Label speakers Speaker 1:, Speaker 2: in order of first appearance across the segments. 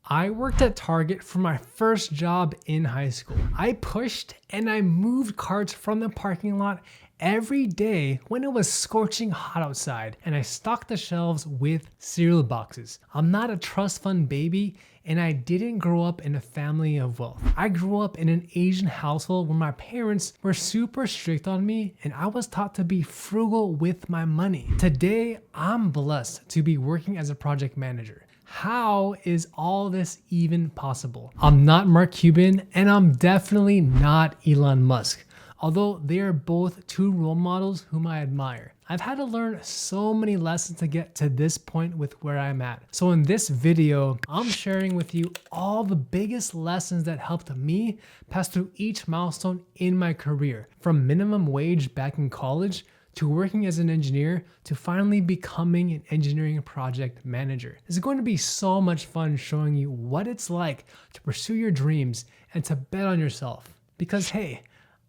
Speaker 1: I worked at Target for my first job in high school. I pushed and I moved carts from the parking lot every day when it was scorching hot outside, and I stocked the shelves with cereal boxes. I'm not a trust fund baby, and I didn't grow up in a family of wealth. I grew up in an Asian household where my parents were super strict on me, and I was taught to be frugal with my money. Today, I'm blessed to be working as a project manager. How is all this even possible? I'm not Mark Cuban, and I'm definitely not Elon Musk, although they are both two role models whom I admire. I've had to learn so many lessons to get to this point with where I'm at. So in this video, I'm sharing with you all the biggest lessons that helped me pass through each milestone in my career, from minimum wage back in college to working as an engineer, to finally becoming an engineering project manager. It's going to be so much fun showing you what it's like to pursue your dreams and to bet on yourself. Because hey,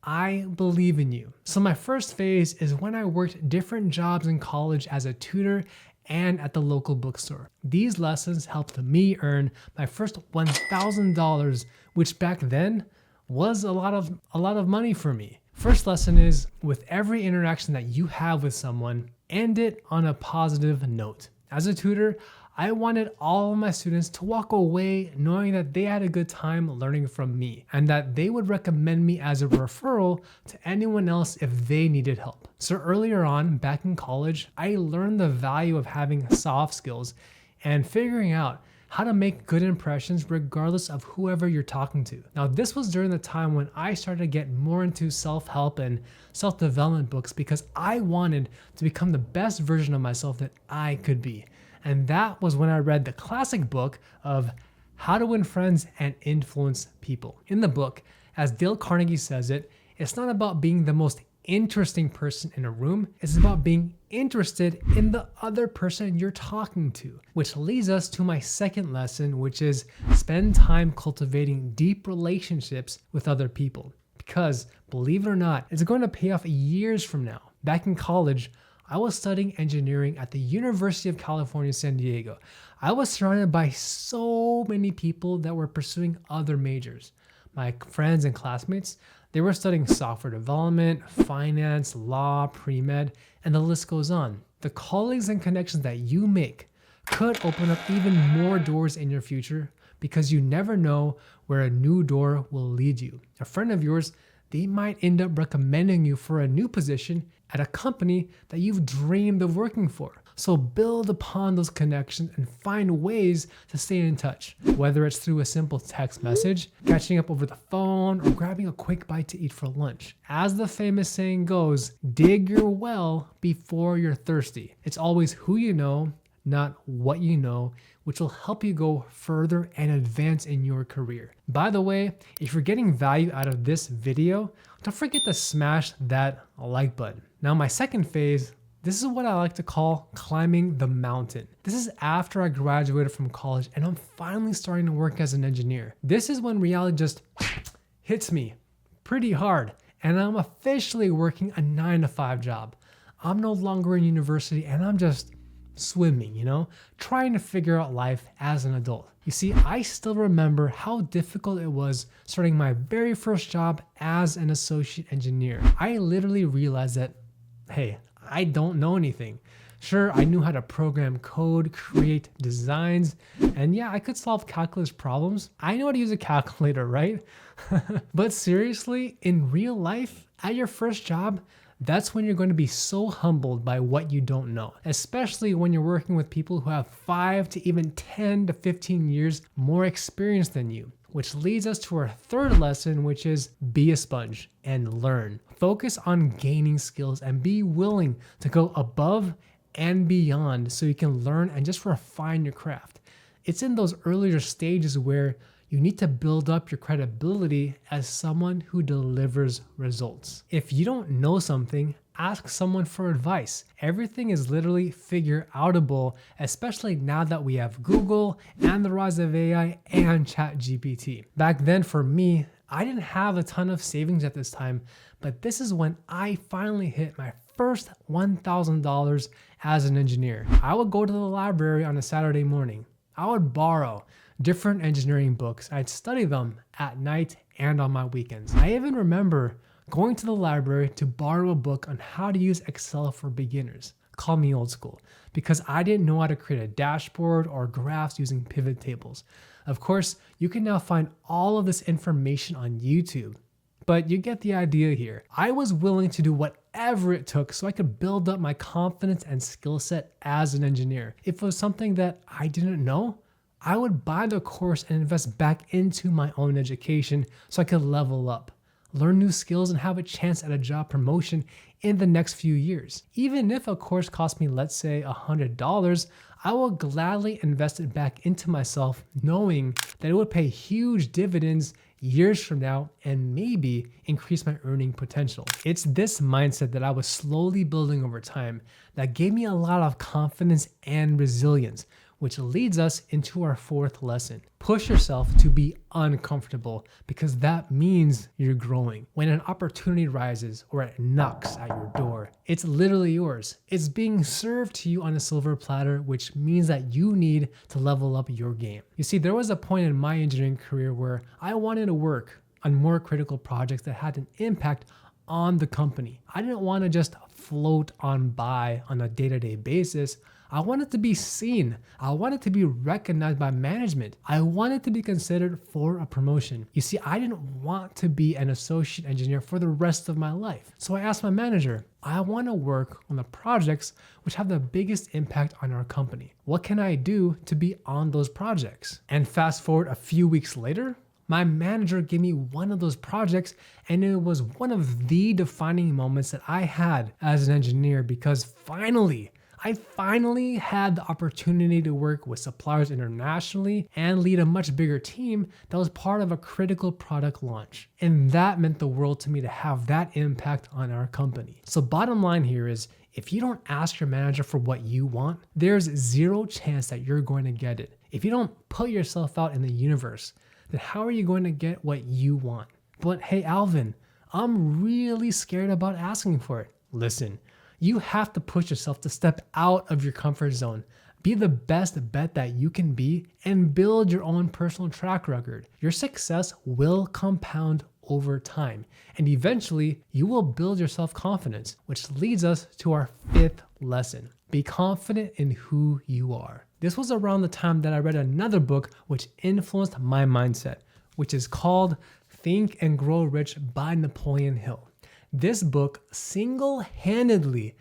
Speaker 1: I believe in you. So my first phase is when I worked different jobs in college as a tutor and at the local bookstore. These lessons helped me earn my first $1,000, which back then was a lot of money for me. First lesson is, with every interaction that you have with someone, end it on a positive note. As a tutor, I wanted all of my students to walk away knowing that they had a good time learning from me and that they would recommend me as a referral to anyone else if they needed help. So earlier on, back in college, I learned the value of having soft skills and figuring out how to make good impressions regardless of whoever you're talking to. Now, this was during the time when I started to get more into self-help and self-development books because I wanted to become the best version of myself that I could be. And that was when I read the classic book of How to Win Friends and Influence People. In the book, as Dale Carnegie says it, it's not about being the most interesting person in a room, it's about being interested in the other person you're talking to. Which leads us to my second lesson, which is spend time cultivating deep relationships with other people. Because believe it or not, it's going to pay off years from now. Back in college, I was studying engineering at the University of California, San Diego. I was surrounded by so many people that were pursuing other majors. My friends and classmates, they were studying software development, finance, law, pre-med, and the list goes on. The colleagues and connections that you make could open up even more doors in your future because you never know where a new door will lead you. A friend of yours, they might end up recommending you for a new position at a company that you've dreamed of working for. So build upon those connections and find ways to stay in touch, whether it's through a simple text message, catching up over the phone, or grabbing a quick bite to eat for lunch. As the famous saying goes, dig your well before you're thirsty. It's always who you know, not what you know, which will help you go further and advance in your career. By the way, if you're getting value out of this video, don't forget to smash that like button. Now, my second phase, this is what I like to call climbing the mountain. This is after I graduated from college and I'm finally starting to work as an engineer. This is when reality just hits me pretty hard and I'm officially working a 9-to-5 job. I'm no longer in university and I'm just swimming, trying to figure out life as an adult. You see, I still remember how difficult it was starting my very first job as an associate engineer. I literally realized that, hey, I don't know anything. Sure, I knew how to program code, create designs, and yeah, I could solve calculus problems. I know how to use a calculator, right? But seriously, in real life, at your first job, that's when you're going to be so humbled by what you don't know, especially when you're working with people who have 5 to even 10 to 15 years more experience than you. Which leads us to our third lesson, which is be a sponge and learn. Focus on gaining skills and be willing to go above and beyond so you can learn and just refine your craft. It's in those earlier stages where you need to build up your credibility as someone who delivers results. If you don't know something, ask someone for advice. Everything is literally figure-outable, especially now that we have Google and the rise of AI and ChatGPT. Back then for me, I didn't have a ton of savings at this time, but this is when I finally hit my first $1,000 as an engineer. I would go to the library on a Saturday morning. I would borrow different engineering books. I'd study them at night and on my weekends. I even remember going to the library to borrow a book on how to use Excel for beginners. Call me old school, because I didn't know how to create a dashboard or graphs using pivot tables. Of course, you can now find all of this information on YouTube, but you get the idea here. I was willing to do whatever it took so I could build up my confidence and skill set as an engineer. If it was something that I didn't know, I would buy the course and invest back into my own education so I could level up, learn new skills, and have a chance at a job promotion in the next few years. Even if a course cost me, let's say $100, I will gladly invest it back into myself, knowing that it would pay huge dividends years from now and maybe increase my earning potential. It's this mindset that I was slowly building over time that gave me a lot of confidence and resilience, which leads us into our fourth lesson. Push yourself to be uncomfortable, because that means you're growing. When an opportunity rises or it knocks at your door, it's literally yours. It's being served to you on a silver platter, which means that you need to level up your game. You see, there was a point in my engineering career where I wanted to work on more critical projects that had an impact on the company. I didn't want to just float on by on a day-to-day basis. I wanted to be seen. I wanted to be recognized by management. I wanted to be considered for a promotion. You see, I didn't want to be an associate engineer for the rest of my life. So I asked my manager, I want to work on the projects which have the biggest impact on our company. What can I do to be on those projects? And fast forward a few weeks later, my manager gave me one of those projects, and it was one of the defining moments that I had as an engineer, because I finally had the opportunity to work with suppliers internationally and lead a much bigger team that was part of a critical product launch. And that meant the world to me to have that impact on our company. So bottom line here is, if you don't ask your manager for what you want, there's zero chance that you're going to get it. If you don't put yourself out in the universe, then how are you going to get what you want? But hey, Alvin, I'm really scared about asking for it. Listen, you have to push yourself to step out of your comfort zone. Be the best bet that you can be and build your own personal track record. Your success will compound over time, and eventually you will build your self-confidence, which leads us to our fifth lesson. Be confident in who you are. This was around the time that I read another book which influenced my mindset, which is called Think and Grow Rich by Napoleon Hill. This book single-handedly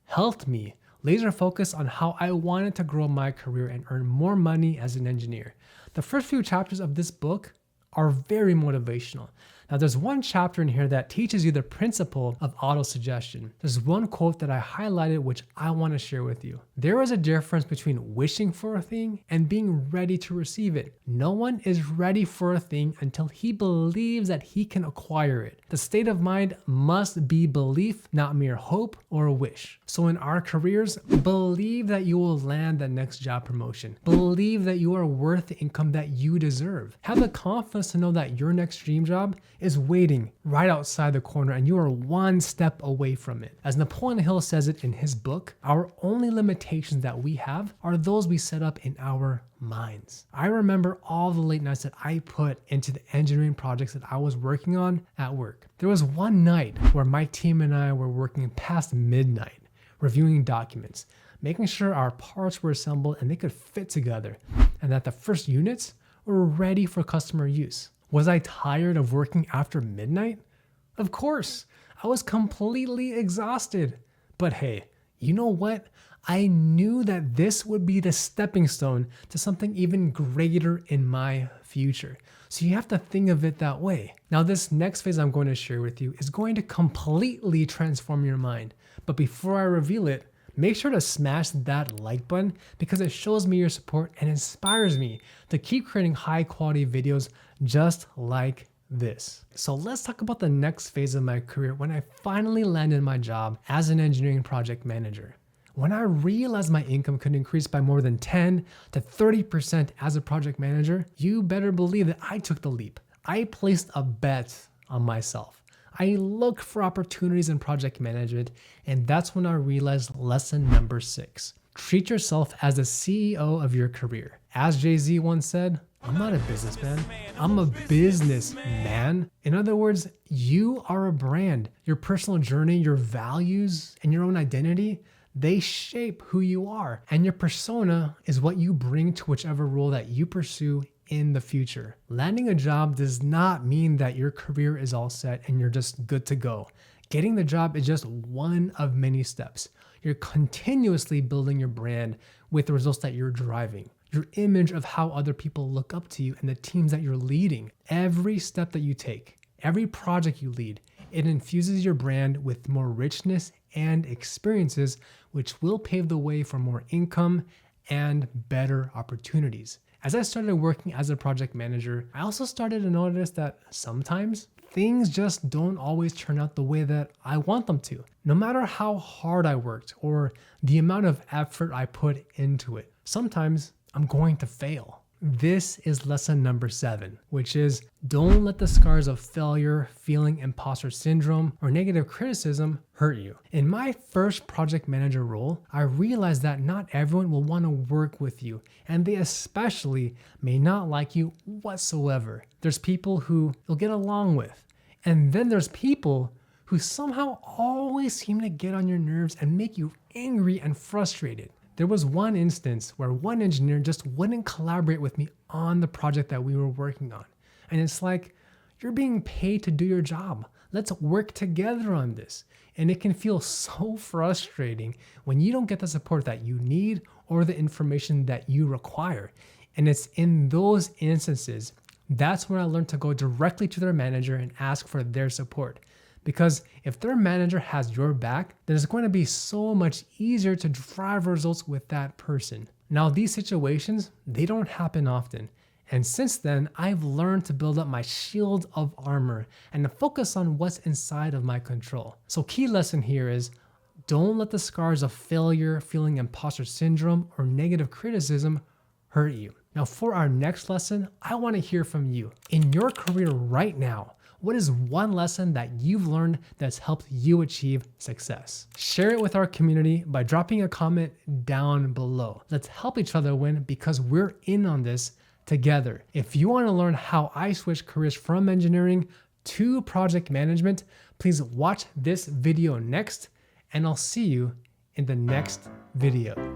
Speaker 1: helped me laser focus on how I wanted to grow my career and earn more money as an engineer. The first few chapters of this book are very motivational. Now, there's one chapter in here that teaches you the principle of auto-suggestion. There's one quote that I highlighted which I want to share with you. There is a difference between wishing for a thing and being ready to receive it. No one is ready for a thing until he believes that he can acquire it. The state of mind must be belief, not mere hope or a wish. So in our careers, believe that you will land the next job promotion. Believe that you are worth the income that you deserve. Have the confidence to know that your next dream job is waiting right outside the corner and you are one step away from it. As Napoleon Hill says it in his book, our only limitations that we have are those we set up in our minds. I remember all the late nights that I put into the engineering projects that I was working on at work. There was one night where my team and I were working past midnight, reviewing documents, making sure our parts were assembled and they could fit together, and that the first units were ready for customer use. Was I tired of working after midnight? Of course, I was completely exhausted. But hey, you know what? I knew that this would be the stepping stone to something even greater in my future. So you have to think of it that way. Now, this next phase I'm going to share with you is going to completely transform your mind. But before I reveal it, make sure to smash that like button because it shows me your support and inspires me to keep creating high quality videos just like this. So let's talk about the next phase of my career when I finally landed my job as an engineering project manager. When I realized my income could increase by more than 10 to 30% as a project manager, you better believe that I took the leap. I placed a bet on myself. I looked for opportunities in project management, and that's when I realized lesson number 6. Treat yourself as the CEO of your career. As Jay-Z once said, I'm not a businessman. I'm a businessman. In other words, you are a brand. Your personal journey, your values, and your own identity, they shape who you are. And your persona is what you bring to whichever role that you pursue in the future. Landing a job does not mean that your career is all set and you're just good to go. Getting the job is just one of many steps. You're continuously building your brand with the results that you're driving, your image of how other people look up to you and the teams that you're leading. Every step that you take, every project you lead, it infuses your brand with more richness and experiences, which will pave the way for more income and better opportunities. As I started working as a project manager, I also started to notice that sometimes things just don't always turn out the way that I want them to. No matter how hard I worked or the amount of effort I put into it, sometimes I'm going to fail. This is lesson number 7, which is don't let the scars of failure, feeling imposter syndrome, or negative criticism hurt you. In my first project manager role, I realized that not everyone will want to work with you, and they especially may not like you whatsoever. There's people who you'll get along with, and then there's people who somehow always seem to get on your nerves and make you angry and frustrated. There was one instance where one engineer just wouldn't collaborate with me on the project that we were working on. And it's like, you're being paid to do your job. Let's work together on this. And it can feel so frustrating when you don't get the support that you need or the information that you require. And it's in those instances, that's when I learned to go directly to their manager and ask for their support. Because if their manager has your back, then it's going to be so much easier to drive results with that person. Now, these situations, they don't happen often. And since then, I've learned to build up my shield of armor and to focus on what's inside of my control. So key lesson here is don't let the scars of failure, feeling imposter syndrome, or negative criticism hurt you. Now, for our next lesson, I want to hear from you. In your career right now, what is one lesson that you've learned that's helped you achieve success? Share it with our community by dropping a comment down below. Let's help each other win because we're in on this together. If you want to learn how I switched careers from engineering to project management, please watch this video next, and I'll see you in the next video.